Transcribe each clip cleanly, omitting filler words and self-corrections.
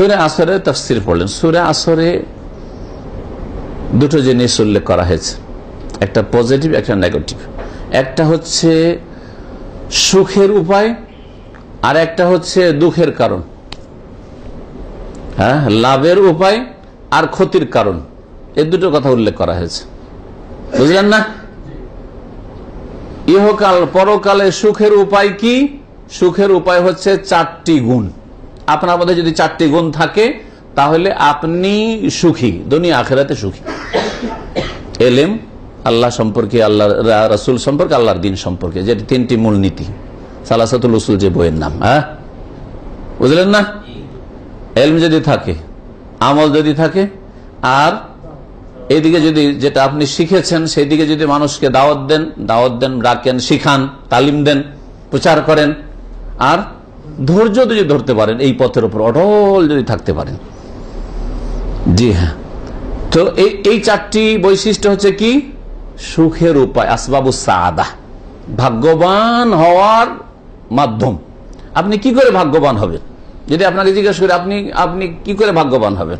সূরা আসরে তাফসীর পড়লেন। সূরা আসরে দুটো জিনিস উল্লেখ করা হয়েছে, একটা পজিটিভ একটা নেগেটিভ। একটা হচ্ছে সুখের উপায় আর একটা হচ্ছে দুঃখের কারণ। হ্যাঁ, লাভের উপায় আর ক্ষতির কারণ, এই দুটো কথা উল্লেখ করা হয়েছে, বুঝলেন না? ইহকাল পরকালে সুখের উপায় কি? সুখের উপায় হচ্ছে 4টি গুণ। আপনার মধ্যে যদি 4টি গুণ থাকে তাহলে আপনি সুখী, দুনিয়া আখিরাতে সুখী। এলেম, আল্লাহ সম্পর্কে, আল্লাহ রাসূল সম্পর্কে, আল্লাহর দ্বীন সম্পর্কে, যেটি 3টি মূলনীতি, সালাসাতুল উসুল যে বইয়ের নাম। হ্যাঁ, বুঝলেন না? এলম যদি থাকে, আমল যদি থাকে, আর এইদিকে যদি যেটা আপনি শিখেছেন সেই দিকে যদি মানুষকে দাওয়াত দেন, রাখেন, শিখান, তালিম দেন, প্রচার করেন, আর ধৈর্য যদি ধরতে পারেন, এই পথের উপর অটল যদি থাকতে পারেন। জি হ্যাঁ, তো এই 4টি বৈশিষ্ট্য হচ্ছে কি? সুখের উপায়, আসবাবুস সাআদা, ভাগ্যবান হওয়ার মাধ্যম। আপনি কি করে ভাগ্যবান হবেন? যদি আপনাকে জিজ্ঞেস করি আপনি কি করে ভাগ্যবান হবেন?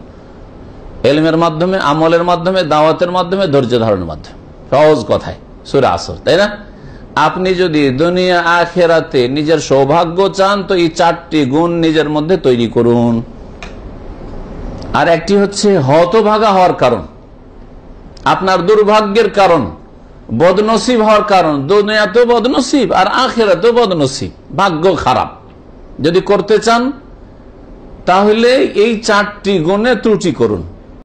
ইলমের মাধ্যমে, আমলের মাধ্যমে, দাওয়াতের মাধ্যমে, ধৈর্য ধারণের মাধ্যমে। সহজ কথায় সূরা আসর, তাই না? আপনি যদি দুনিয়া আখিরাতে নিজের সৌভাগ্য চান তো এই 4টি গুণ নিজের মধ্যে তৈরি করুন। আর একটি হচ্ছে হতভাগা হওয়ার কারণ, আপনার দুর্ভাগ্যের কারণ, বদনসিব হওয়ার কারণ। দুনিয়াতেও বদনসিব আর আখিরাতেও বদনসিব, ভাগ্য খারাপ। যদি করতে চান তাহলে এই 4টি গুণে ত্রুটি করুন।